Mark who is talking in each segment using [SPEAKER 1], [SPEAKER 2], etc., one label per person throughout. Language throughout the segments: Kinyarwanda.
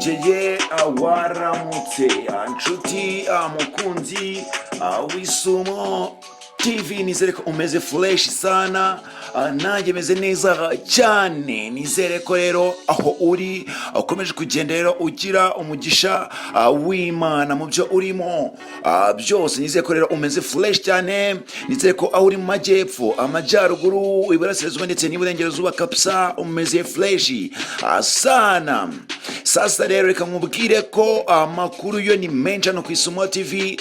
[SPEAKER 1] nongeye waramutse inshuti mukunzi w'Isumo TV, nizere ko umeze fresh sana, nanjye meze neza cyane. Nizere ko rero aho uri ukomeje kugenda rero ugira umugisha w'Imana mu byo urimo byose. Nizere ko rero umeze fresh cyane. Nizere ko aho uri mu majyepfo, amajyaruguru, iburasirazuba ndetse n'iburengerazuba kabisa umeze fresh sana. Sasa rero reka nkubwire ko amakuru yo ni menshi hano ku Isumo TV.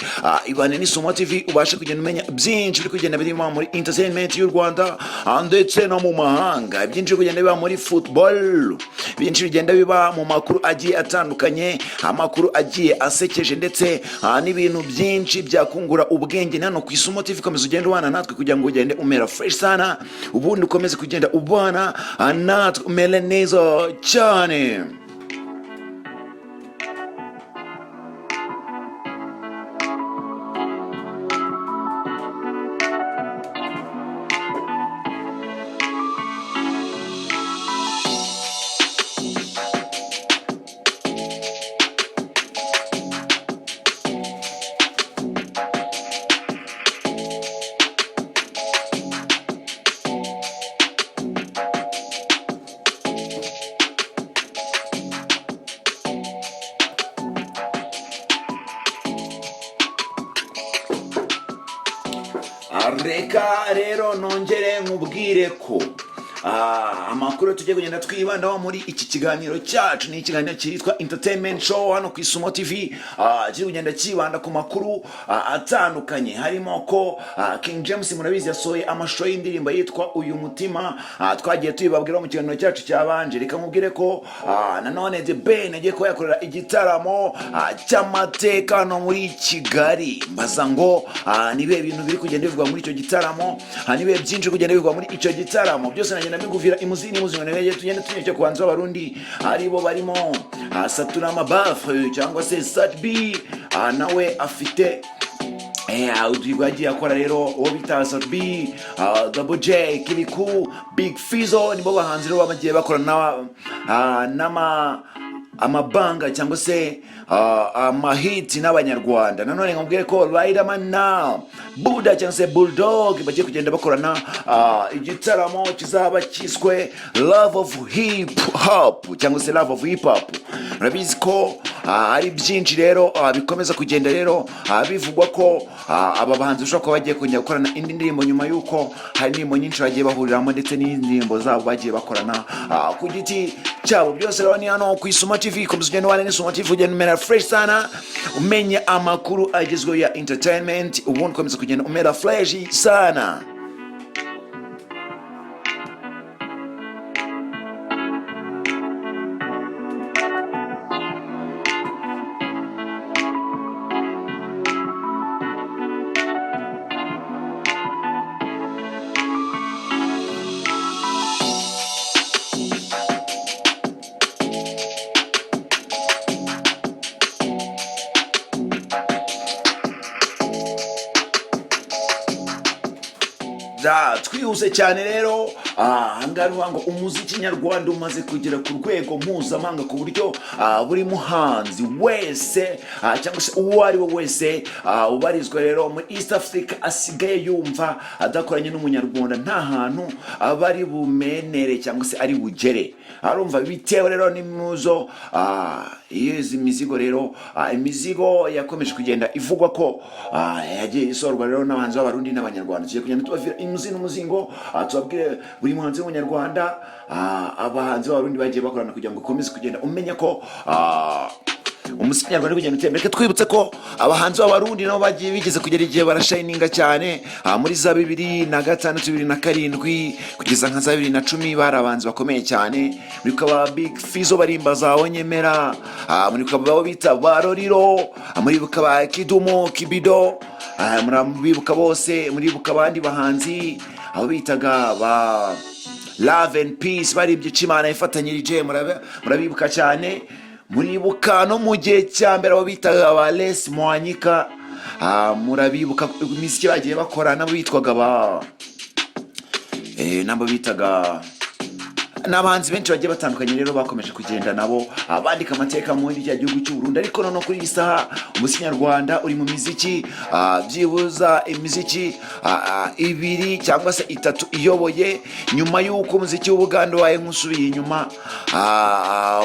[SPEAKER 1] Ibane n'Isumo TV ubashe kugenda umenya byinshi biri kugenda birimo muri entertainment y'u Rwanda ndetse no mu mahanga. Byinshi kugenda biba muri football, byinshi bigenda biba mu makuru agiye atandukanye, amakuru agiye asekeje ndetse n'ibintu byinshi byakungura ubwenge. Hano ku Isumo TV komeza ugenda ubana natwe kugira ngo ugende umera fresh sana, ubundi ukomeze kugenda ubana natwe umere neza cyane. Reka rero nongere nkubwire ko amakuru tugiye kugenda twibandaho muri iki kiganiro cyacu ni ikiganiro cyitwa Entertainment Show hano ku Isumo TV. Kiri kugenda kibanda ku makuru atandukanye, harimo ko King James murabizi yasohoye amashusho y'indirimbo yitwa Uyu Mutima. Twagiye tuyibabwira mu kiganiro cyacu cyabanje. Reka nkubwire ko nanone The Ben agiye ko yakorera igitaramo cy'amateka no muri Kigali. Mbaza ngo nibe ibintu biri kugenda bivugwa muri icyo gitaramo, nibe byinshi kugenda bivugwa muri icyo gitaramo. Byose nagenda mbiguvira imuzini nege tugenda tunyeke ku bantu b'abarundi aribo barimo Satura Mabafu cyangwa se Satbi, nawe afite ugiye akora rero uwo bita Satbi, Double J, Kiriku, Big Fizzo, nibo bahanzi rero bagiye bakorana amabanga cyangwa se amahiti n'abanyarwanda. Nanone nkubwire ko Riderman na Buda cyangwa se Bulldog bagiye kugenda bakorana igitaramo kizaba kiswe Love of Hip Hop cyangwa se Love of Hip Hop. Murabizi ko ari byinshi rero bikomeza kugenda rero bivugwa ko aba bahanzi ushobora kuba bagiye kujya gukorana indi ndirimbo nyuma yuko hari indirimbo nyinshi bagiye bahuriramo ndetse n'indirimbo zabo bagiye bakorana ku giti cyabo. Byose rero ni hano ku Isumo TV. Komeza ugenda ubane n'Isumo TV ugenda umera fresh sana, umenya amakuru agezweho ya entertainment, ubundi ukomeza kugenda umera fresh sana. Twihuse cyane rero ngaruha ngo umuziki nyarwanda umaze kugera ku rwego mpuzamahanga ku buryo buri muhanzi wese cyangwa se uwo ari we wese ubarizwa rero muri East Africa asigaye yumva adakoranye n'umunyarwanda nta hantu abari bumenere cyangwa se ari bugere. Arumva bitewe rero n'imuzo izi mizigo rero imizigo yakomeje kugenda ivugwa ko yagiye isorwa rero n'abanzi b'abarundi n'abanyarwanda. Tugiye kugenda tubavira imuzino muzingo tubabwire buri muhanzi w'umunyarwanda abahanzi b'abarundi bagiye bakorana kugira ngo ukomeze kugenda umenya ko umuziki nyarwanda kugenda utembera. Reka twibutse ko abahanzi b'abarundi nabo bagiye bigeze kugera igihe barashininga cyane muri za 2006, 2007 kugeza nka za 2010 bari abahanzi bakomeye cyane. Muri kwa Big Fizzo barimba za Onyemera, muri kwa babo bita Baroriro, muri kwa Kidumo Kibido, murabibuka bose. Muri kwa bandi bahanzi abo bitaga ba Love and Peace baribye Imana ifatanyirije, murabibuka cyane. Muribuka no mu gihe cyambere abo bitaga ba Les Mwanyika, murabibuka imiziki bagiye bakora nabo bitwaga ba nabo bitaga n'abahanzi benshi bagiye batandukanye rero bakomeje kugenda nabo bandika amateka muri cya gihugu cy'u Burundi. Ariko none kuri iyi saha umuziki nyarwanda uri mu miziki byibuza imiziki ibiri cyangwa se itatu iyoboye, nyuma y'uko umuziki w'Ubuganda waye nk'usubiye inyuma,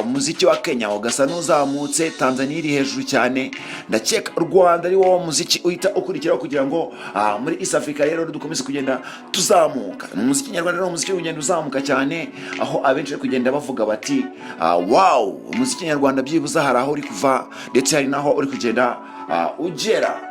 [SPEAKER 1] umuziki wa Kenya ugasa n'uzamutse, Tanzania iri hejuru cyane, ndakeka Rwanda ari wo muziki uhita ukurikiraho kugira ngo muri East Africa rero dukomeze kugenda tuzamuka. Umuziki nyarwanda rero umuziki ugenda uzamuka cyane, aho abenshi kugenda bavuga bati wow, umuziki nyarwanda byibuza hari aho uri kuva ndetse hari naho uri kugenda ugera.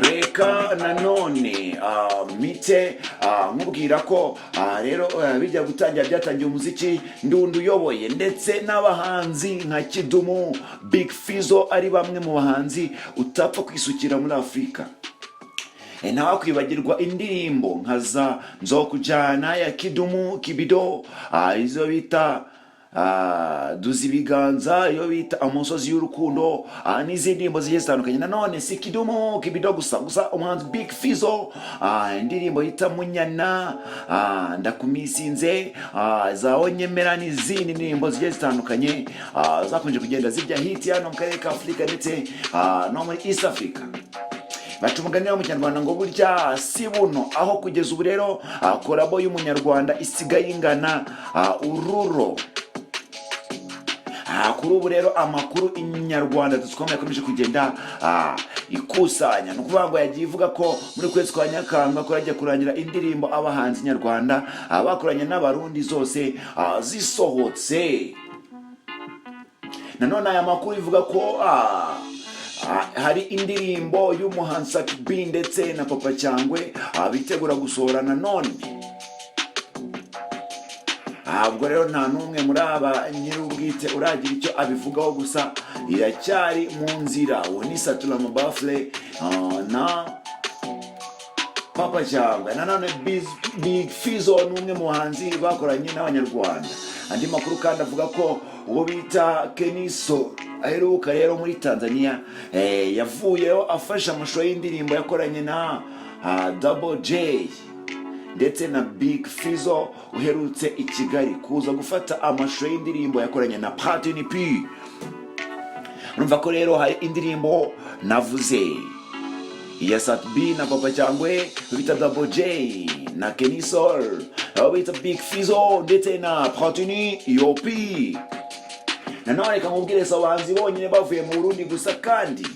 [SPEAKER 1] Reka nanone mite nkubwira ko rero bijya gutangira byatangiye umuziki ndundu uyoboye, ndetse n'abahanzi nka Kidumu, Big Fizzo ari bamwe mu bahanzi utapfa kwisukira muri Afurika. Ntawakwibagirwa indirimbo nka za Nzokujana ya Kidumu, Kibido, izo bita duzi ibiganza, iyo bita amusozi y'urukundo, n'izindi ndirimbo zigiye zitandukanye. Nanone si Kidumu, Kibido gusa umuhanzi Big Fizzo indirimbo yita Munyana, ndakumisinze, zawonyemera, n'izindi ndirimbo zigiye zitandukanye zakunje kugenda zijya hit hano mu karere ka Afurika ndetse no muri East Africa. Baca umugani mu Kinyarwanda ngo burya si buno, aho kugeza ubu rero korabo y'umunyarwanda isigaye ingana ururo. Kuri ubu rero amakuru inyarwanda dukomeye akomeje kugenda ikusanya, no kuvuga ngo yagiye ivuga ko muri kwezi kwa Nyakanga ko yajya kurangira indirimbo abahanzi nyarwanda bakoranye n'abarundi zose zisohotse. Nanone aya makuru ivuga ko hari indirimbo y'umuhanzi Sakibi ndetse na Papa Cyangwe bitegura gusohora nanone. Ubwo rero nta n'umwe muri aba nyir'ubwite uragira icyo abivugaho, gusa iracyari mu nzira. Uwo ni Satura Mabafle na Papa Cyangwe. Nanone Big Fizzo n'umwe mu bahanzi bakoranye n'abanyarwanda. Andi makuru kandi avuga ko uwo bita Keniso aheruka rero muri Tanzania yavuyeho afasha amashusho y'indirimbo yakoranye na Double J ndetse na Big Fizzo uherutse i Kigali kuza gufata amashusho y'indirimbo yakoranye na Platini P. Urumva ko rero hari indirimbo navuze ya Sakibi na Papa Cyangwe bita Double J na Keniso, abo bita Big Fizzo ndetse na Platini P. Nanone reka nkubwire so abahanzi bonyine bavuye mu Burundi gusa, kandi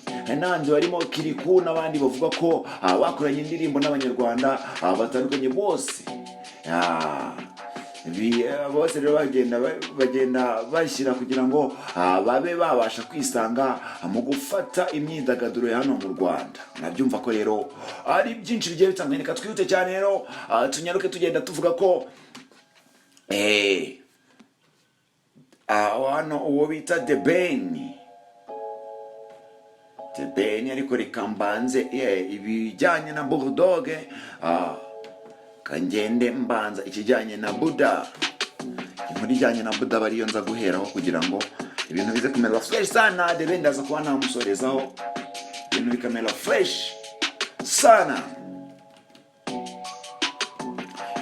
[SPEAKER 1] nanjye barimo Kiriku n'abandi bavuga ko bakoranye indirimbo n'abanyarwanda batandukanye bose. Bose rero bagenda bashyira kugira ngo babe babasha kwisanga mu gufata imyidagaduro ya hano mu Rwanda. Nabyumva ko rero ari byinshi bigiye bitandukanye. Reka twihute cyane rero tunyaruke tugenda tuvuga ko hano uwo bita The Ben ariko reka mbanze ibijyanye na Bulldog kangende mbanza ikijyanye na Buda. Inkuru ijyanye na Buda bariyo nza guheraho kugira ngo ibintu bize kumera fresh sana. The Ben ndaza kuba namusorezaho ibintu bikamera fresh sana.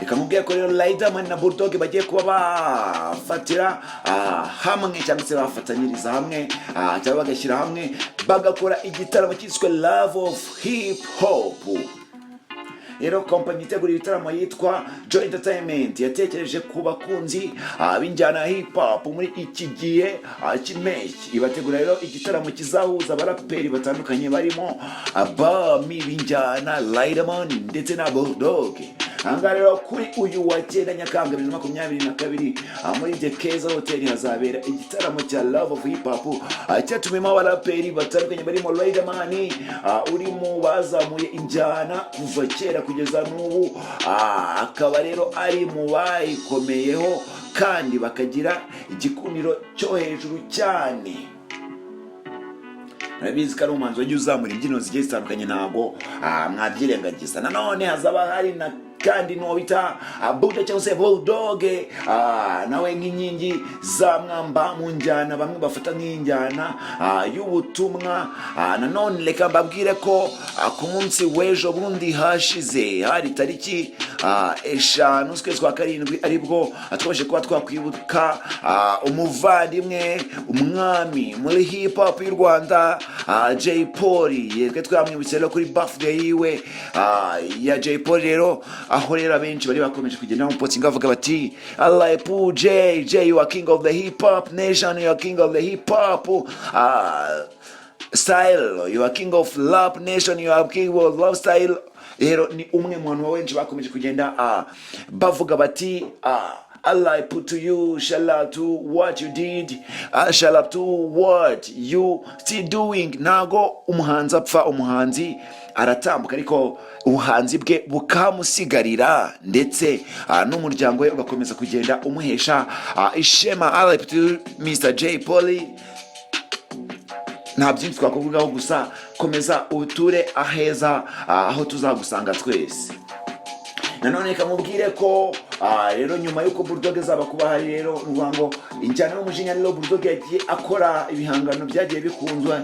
[SPEAKER 1] Reka mubwiye ko rero Riderman na Bulldog bagiye kuba bafatira hamwe cyangwa se bafatanyiriza hamwe cyangwa bagashyira hamwe bagakora igitaramo cyiswe Love of Hip Hop. Rero company itegura ibitaramo yitwa Joy Entertainment yatekereje ku bakunzi b'injyana ya hip hop muri iki gihe cy'impeshyi. Ibategura rero igitaramo kizahuza abaraperi batandukanye barimo abami b'injyana Riderman ndetse na Bulldog. Aha rero kuri uyu wa 9 Nyakanga 2022 muri The Keza Hotel hazabera igitaramo cya Love of Hip Hop cyatumemo abaraperi batandukanye barimo Riderman uri mu bazamuye injyana kuva kera kugeza n'ubu, akaba rero ari mu bayikomeyeho kandi bakagira igikundiro cyo hejuru cyane. Nabizi ko ari umuhanzi wagiye uzamura imbyino zigiye zitandukanye, ntabwo mwabyirengagiza. Nanone hazaba hari na kandi n'uwo bita Buda cyangwa se Bulldog nawe nk'inkingi za mwamba mu njyana bamwe bafata nk'injyana y'ubutumwa. Nanone reka mbabwire ko ku munsi w'ejo bundi hashize hari tariki 5 z'ukwezi kwa karindwi aribwo twaje kuba twakwibuka umuvandimwe umwami muri hip hop y'u Rwanda Jay Polly. Yebwe twamwibutse rero kuri birthday yiwe ya Jay Polly rero, aho rero benshi bari bakomeje kugenda bamupotinga bavuga bati alive Jay, you are king of the hip hop nation, you are king of the hip hop style, you are king of rap nation, you are king of love style. Rero ni umwe mu bantu benshi bakomeje kugenda bavuga bati Allah put to you, shout out to what you did, shout out to what you still doing. Nago umuhanzi apfa, umuhanzi aratambuka ariko ubuhanzi bwe bukamusigarira, ndetse n'umuryango we ugakomeza kugenda umuhesha ishema. Allah put to you, Mr. Jay Polly. Nta byinshi twakuvugaho, gusa komeza uture aheza aho tuzagusanga twese. Nanone kamubwire ko rero nyuma yuko Bulldog zaba kuba hari rero ruvango injyana n'umujinya rero Bulldog yagiye akora ibihangano byagiye bikunzwe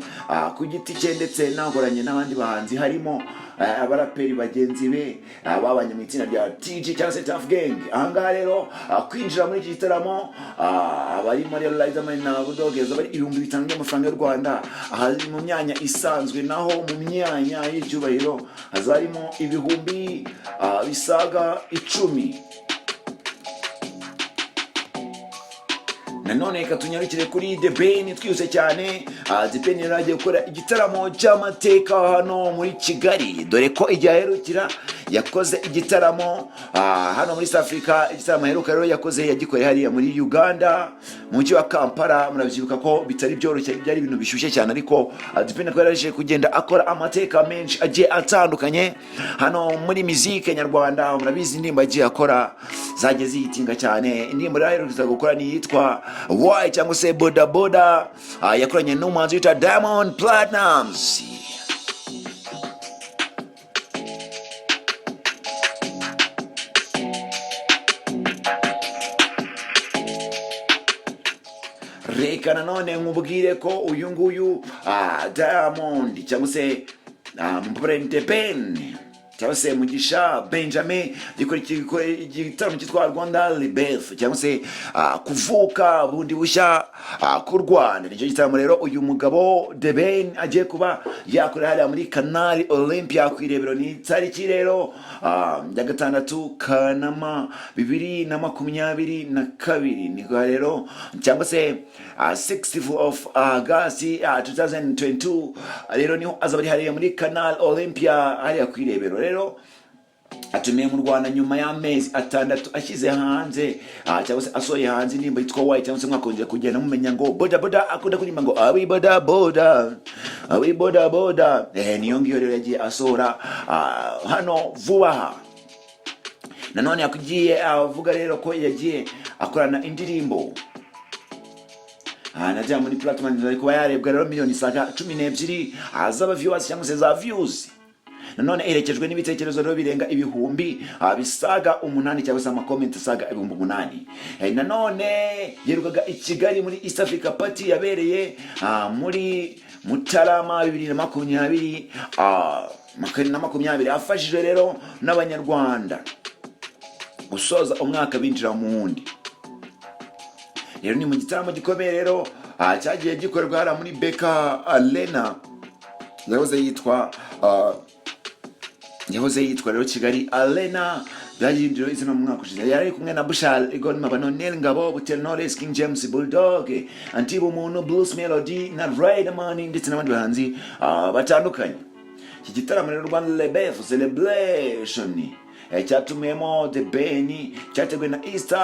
[SPEAKER 1] ku giti cye, ndetse nakoranye n'abandi bahanzi harimo abaraperi bagenzi be babanye mu itsinda rya TG cyangwa se Tough Gang. Ahangaha rero kwinjira muri iki gitaramo abarimo rero Azanye na Bulldog bari 5,000 by'amafaranga y'u Rwanda, ahari mu myanya isanzwe, naho mu myanya y'icyubahiro hazarimo ibihumbi bisaga 10. Nanone katunyarukire kuri The Ben twiyuse cyane. The Ben yaragiye gukora igitaramo cy'amateka hano muri Kigali, dore ko igihe aherukira yakoze igitaramo hano muri South Africa. Igitaramo aheruka rero yakoze yagikoreye hariya muri Uganda mu mujyi wa Kampala. Murabyibuka ko bitari byoroshye, byari ibintu bishyushye cyane, ariko The Ben yaraje kugenda akora amateka menshi agiye atandukanye hano muri muzike nyarwanda. Murabizi indirimbo agiye akora zagiye zihitinga cyane. Indirimbo rero aheruka gukora ni yitwa Why cyangwa se Boda Boda, yakoranye n'umuhanzi witwa Diamond Platnumz. Reka nanone nkubwire ko uyu nguyu Diamond cyangwa se The Ben cyangwa se Mugisha Benjamin gikora igitaramo cyitwa Rwanda Rebirth cyangwa se kuvuka bundi bushya ku Rwanda. Nicyo gitaramo rero uyu mugabo The Ben agiye kuba yakora hariya muri Canal Olympia ku irebero. Ni tariki rero ya 6 Kanama 2022 niko rero, cyangwa se 6th of August 2022 rero niho azaba ari hariya muri Canal Olympia hariya ku irebero. Rero atumiye mu Rwanda nyuma y'amezi 6 ashyize hanze cyangwa se asoye hanze indirimbo yitwa Why, cyangwa se mwakongera kugenda mumenya ngo Boda Boda akunda kuririmba ngo awi boda boda, awi boda boda. Niyo ngiyo rero yagiye asora hano vuba. Nanone yakugiye avuga rero ko yagiye akorana indirimbo najya muri platform ari kuba yarebwa rero miliyoni saga 12 azaba viewers cyangwa se za views. Nanone erekejwe n'ibitekerezo rero birenga ibihumbi bisaga 8 cyangwa se amakomenti asaga 8,000. Nanone yerukaga i Kigali muri East Africa Party yabereye muri Mutarama 2020 afashije rero n'abanyarwanda gusoza umwaka binjira mu wundi. Rero ni mu gitaramo gikomeye rero cyagiye gikorwa hara muri Beka Arena yahoze yitwa rero Kigali Arena. Byagindiro izina mu mwaka ushize yari kumwe na Bushal Egon Mabanonel Ngabo Butel Knowless King James Bulldog Antibo Muntu Blues Melody na Riderman ndetse n'abandi bahanzi batandukanye. Iki gitaramo rero Rwanda Rebirth Celebration cyatumiyemo The Ben, cyateguwe na East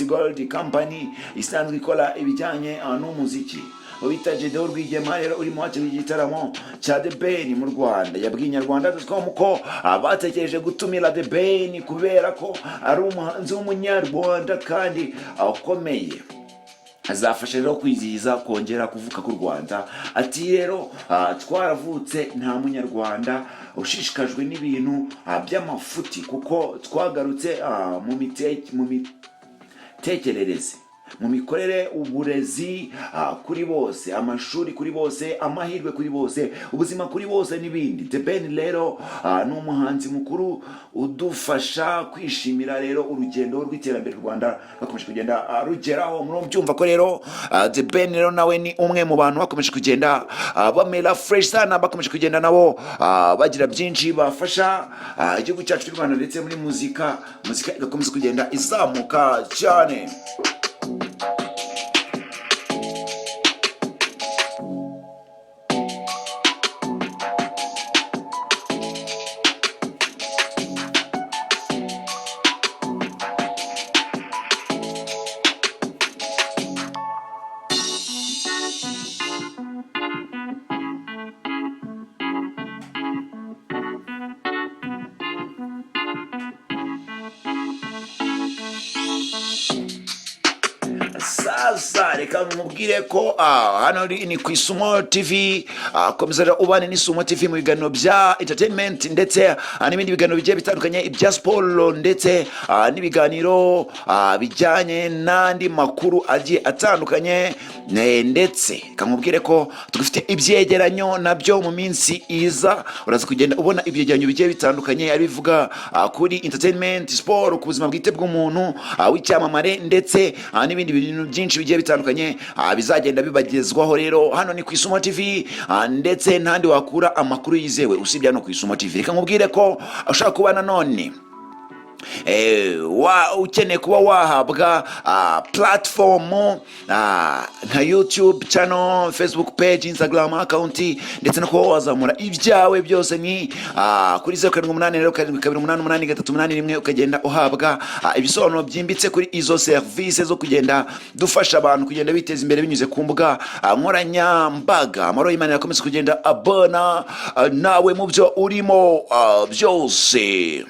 [SPEAKER 1] Gold Company isanzwe ikora ibijyanye n'umuziki. Ubita Jedor Rwigema rero urimo wateguye igitaramo cya The Ben mu Rwanda. Yabwiye Nyarwanda.com ko batekereje gutumira The Ben kubera ko ari umuhanzi w'umunyarwanda kandi akomeye. azafasha rero kwizihiza kongera kuvuka ku Rwanda. Ati rero twaravutse nta munyarwanda ushishikajwe n'ibintu by'amafuti, kuko twagarutse mu mitekerereze, mu mikorere, uburezi kuri bose, amashuri kuri bose, amahirwe kuri bose, ubuzima kuri bose n'ibindi. The Ben rero ni umuhanzi mukuru udufasha kwishimira rero urugendo rw'iterambere Rwanda bakomeje kugenda rugeraho. Murumva ko rero The Ben rero nawe ni umwe mu bantu bakomeje kugenda bamera fresh sana, bakomeje kugenda nabo bagira byinshi bafasha igihugu cyacu cy'u Rwanda, ndetse muri muzika igakomeza kugenda izamuka cyane. Sasa reka nkubwire ko hano ni ku Isumo TV. Komeza rero ubane n'Isumo TV mu biganiro bya entertainment, ndetse n'ibindi biganiro bigiye bitandukanye, ibya siporo, ndetse n'ibiganiro bijyanye n'andi makuru agiye atandukanye. Ndetse nkubwire ko tugifite ibyegeranyo nabyo mu minsi iza, uraza kugenda ubona ibyegeranyo bigiye bitandukanye abivuga kuri entertainment, sport, ku buzima bwite bw'umuntu w'icyamamare, ndetse n'ibindi bintu byinshi bigiye bitandukanye bizagenda bibagezwaho rero hano ni ku Isumo TV, ndetse ntandi wakura amakuru yizewe usibye no ku Isumo TV. Reka nkubwire ko ushaka kuba nanone ukeneye kuba wahabwa platform nka YouTube channel, Facebook page, Instagram account, ndetse no kuba wazamura ibyawe byose ni kuri 0788 rero 7288381 ukagenda uhabwa ibisobanuro byimbitse kuri izo service zo kugenda dufasha abantu kugenda biteza imbere binyuze ku mbuga nkoranyambaga. Amaro y'Imana yakomeza kugenda abona nawe mu byo urimo byose.